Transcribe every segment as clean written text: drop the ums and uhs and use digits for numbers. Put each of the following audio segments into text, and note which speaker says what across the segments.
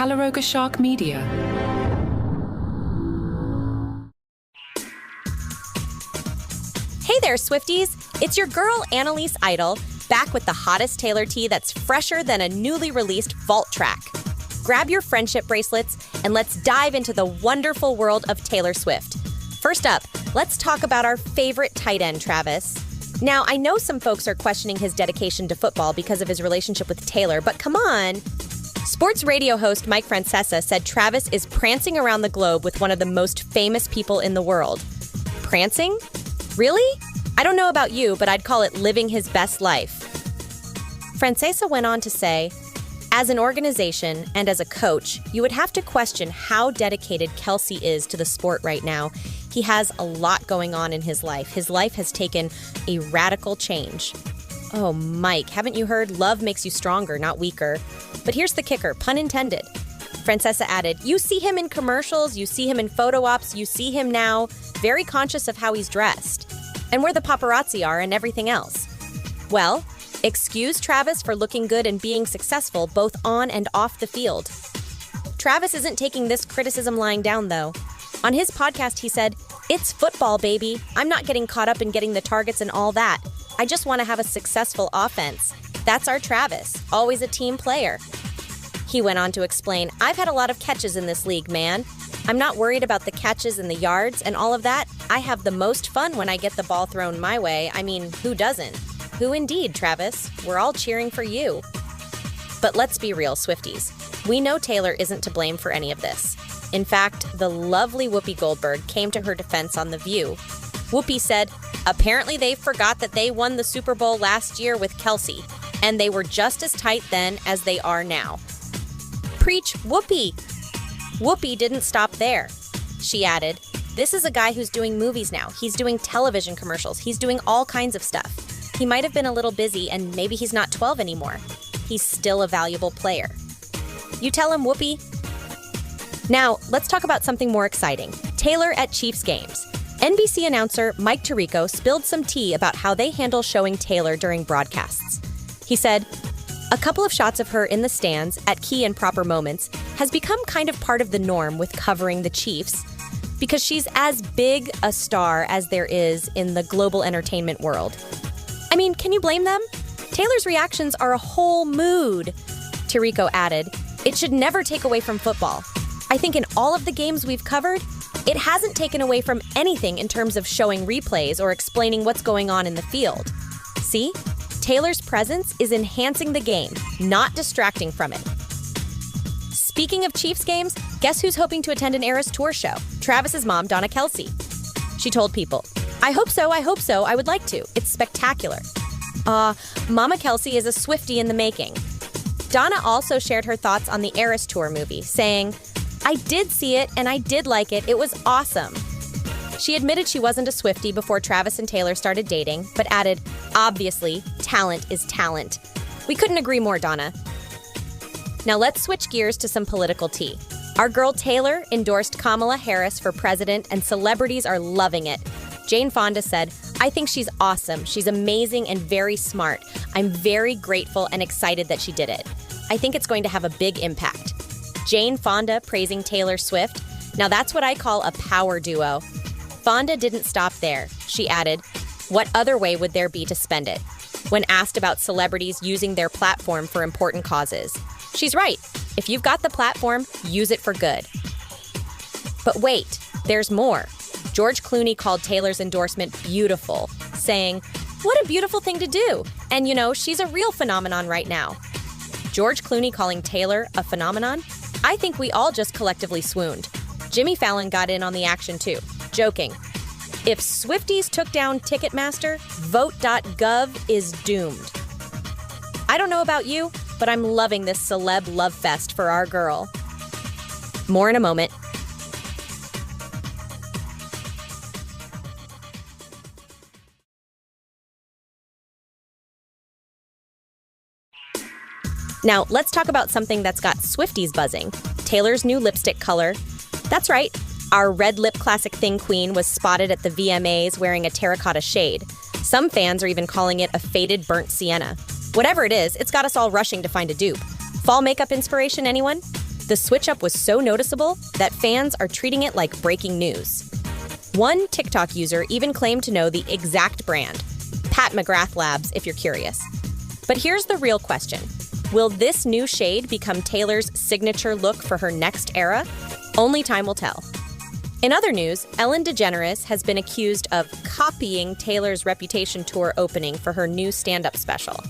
Speaker 1: Calaroga Shark Media.
Speaker 2: Hey there, Swifties! It's your girl, Annalise Idol, back with the hottest Taylor tea that's fresher than a newly released vault track. Grab your friendship bracelets and let's dive into the wonderful world of Taylor Swift. First up, let's talk about our favorite tight end, Travis. Now, I know some folks are questioning his dedication to football because of his relationship with Taylor, but come on. Sports radio host Mike Francesa said Travis is prancing around the globe with one of the most famous people in the world. Prancing? Really? I don't know about you, but I'd call it living his best life. Francesa went on to say, as an organization and as a coach, you would have to question how dedicated Kelce is to the sport right now. He has a lot going on in his life. His life has taken a radical change. Oh, Mike, haven't you heard? Love makes you stronger, not weaker. But here's the kicker, pun intended. Francesa added, you see him in commercials, you see him in photo ops, you see him now very conscious of how he's dressed and where the paparazzi are and everything else. Well, excuse Travis for looking good and being successful both on and off the field. Travis isn't taking this criticism lying down, though. On his podcast, he said, it's football, baby. I'm not getting caught up in getting the targets and all that. I just want to have a successful offense. That's our Travis, always a team player. He went on to explain, I've had a lot of catches in this league, man. I'm not worried about the catches and the yards and all of that. I have the most fun when I get the ball thrown my way. I mean, who doesn't? Who indeed, Travis? We're all cheering for you. But let's be real, Swifties. We know Taylor isn't to blame for any of this. In fact, the lovely Whoopi Goldberg came to her defense on The View. Whoopi said, apparently they forgot that they won the Super Bowl last year with Kelce, and they were just as tight then as they are now. Preach, Whoopi! Whoopi didn't stop there. She added, this is a guy who's doing movies now. He's doing television commercials. He's doing all kinds of stuff. He might have been a little busy, and maybe he's not 12 anymore. He's still a valuable player. You tell him, Whoopi. Now, let's talk about something more exciting. Taylor at Chiefs games. NBC announcer Mike TIRICO spilled some tea about how they handle showing Taylor during broadcasts. He said, a couple of shots of her in the stands at key and proper moments has become kind of part of the norm with covering the Chiefs because she's as big a star as there is in the global entertainment world. I mean, can you blame them? Taylor's reactions are a whole mood. TIRICO added, it should never take away from football. I think in all of the games we've covered, it hasn't taken away from anything in terms of showing replays or explaining what's going on in the field. See? Taylor's presence is enhancing the game, not distracting from it. Speaking of Chiefs games, guess who's hoping to attend an Eras Tour show? Travis's mom, Donna Kelce. She told People, I hope so, I would like to. It's spectacular. Mama Kelce is a Swiftie in the making. Donna also shared her thoughts on the Eras Tour movie, saying, I did see it and I did like it. It was awesome. She admitted she wasn't a Swiftie before Travis and Taylor started dating, but added, obviously, talent is talent. We couldn't agree more, Donna. Now let's switch gears to some political tea. Our girl Taylor endorsed Kamala Harris for president and celebrities are loving it. Jane Fonda said, I think she's awesome. She's amazing and very smart. I'm very grateful and excited that she did it. I think it's going to have a big impact. Jane Fonda praising Taylor Swift. Now that's what I call a power duo. Fonda didn't stop there. She added, what other way would there be to spend it? When asked about celebrities using their platform for important causes. She's right. If you've got the platform, use it for good. But wait, there's more. George Clooney called Taylor's endorsement beautiful, saying, what a beautiful thing to do. And you know, she's a real phenomenon right now. George Clooney calling Taylor a phenomenon? I think we all just collectively swooned. Jimmy Fallon got in on the action too, joking. If Swifties took down Ticketmaster, vote.gov is doomed. I don't know about you, but I'm loving this celeb love fest for our girl. More in a moment. Now, let's talk about something that's got Swifties buzzing. Taylor's new lipstick color. That's right, our red lip classic thing queen was spotted at the VMAs wearing a terracotta shade. Some fans are even calling it a faded burnt sienna. Whatever it is, it's got us all rushing to find a dupe. Fall makeup inspiration, anyone? The switch-up was so noticeable that fans are treating it like breaking news. One TikTok user even claimed to know the exact brand. Pat McGrath Labs, if you're curious. But here's the real question. Will this new shade become Taylor's signature look for her next era? Only time will tell. In other news, Ellen DeGeneres has been accused of copying Taylor's Reputation tour opening for her new stand-up special.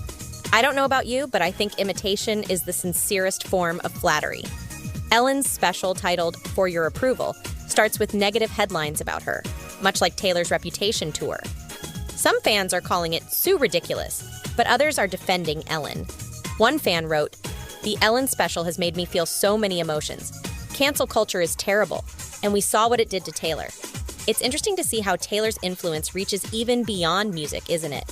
Speaker 2: I don't know about you, but I think imitation is the sincerest form of flattery. Ellen's special, titled For Your Approval, starts with negative headlines about her, much like Taylor's Reputation tour. Some fans are calling it so ridiculous, but others are defending Ellen. One fan wrote, "The Ellen special has made me feel so many emotions. Cancel culture is terrible, and we saw what it did to Taylor. It's interesting to see how Taylor's influence reaches even beyond music, isn't it?"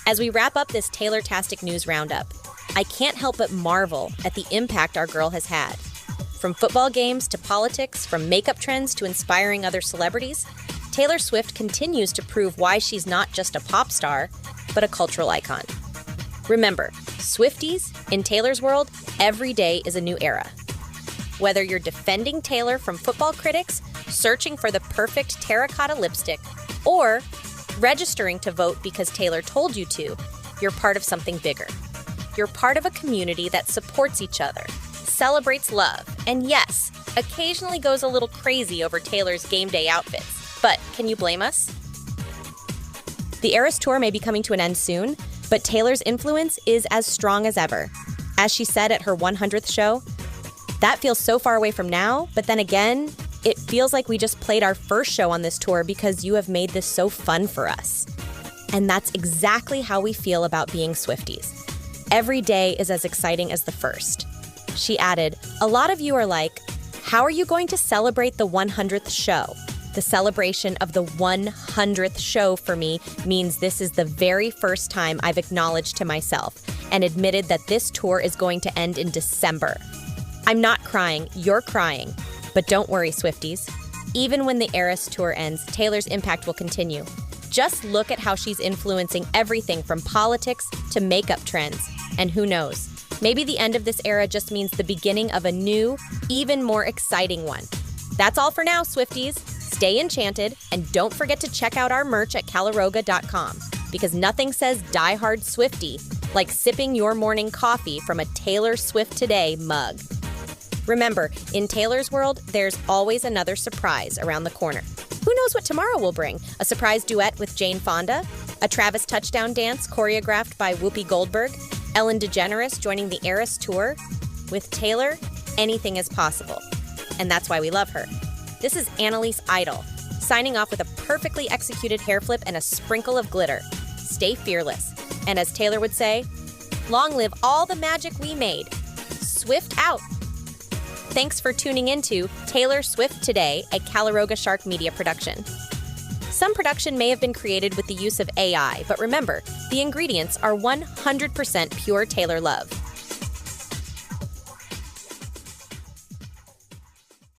Speaker 2: As we wrap up this Taylor-tastic news roundup, I can't help but marvel at the impact our girl has had. From football games to politics, from makeup trends to inspiring other celebrities, Taylor Swift continues to prove why she's not just a pop star, but a cultural icon. Remember, Swifties, in Taylor's world, every day is a new era. Whether you're defending Taylor from football critics, searching for the perfect terracotta lipstick, or registering to vote because Taylor told you to, you're part of something bigger. You're part of a community that supports each other, celebrates love, and yes, occasionally goes a little crazy over Taylor's game day outfits. But can you blame us? The Eras Tour may be coming to an end soon, but Taylor's influence is as strong as ever. As she said at her 100th show, "That feels so far away from now, but then again, it feels like we just played our first show on this tour because you have made this so fun for us." And that's exactly how we feel about being Swifties. Every day is as exciting as the first. She added, "A lot of you are like, how are you going to celebrate the 100th show? The celebration of the 100th show for me means this is the very first time I've acknowledged to myself and admitted that this tour is going to end in December. I'm not crying, you're crying. But don't worry, Swifties. Even when the Eras Tour ends, Taylor's impact will continue. Just look at how she's influencing everything from politics to makeup trends. And who knows, maybe the end of this era just means the beginning of a new, even more exciting one." That's all for now, Swifties. Stay enchanted, and don't forget to check out our merch at calaroga.com, because nothing says diehard Swiftie like sipping your morning coffee from a Taylor Swift Today mug. Remember, in Taylor's world, there's always another surprise around the corner. Who knows what tomorrow will bring? A surprise duet with Jane Fonda? A Travis touchdown dance choreographed by Whoopi Goldberg? Ellen DeGeneres joining the Eras Tour? With Taylor, anything is possible. And that's why we love her. This is Annalise Idol, signing off with a perfectly executed hair flip and a sprinkle of glitter. Stay fearless. And as Taylor would say, long live all the magic we made. Swift out. Thanks for tuning into Taylor Swift Today, a Calaroga Shark Media production. Some production may have been created with the use of AI, but remember, the ingredients are 100% pure Taylor love.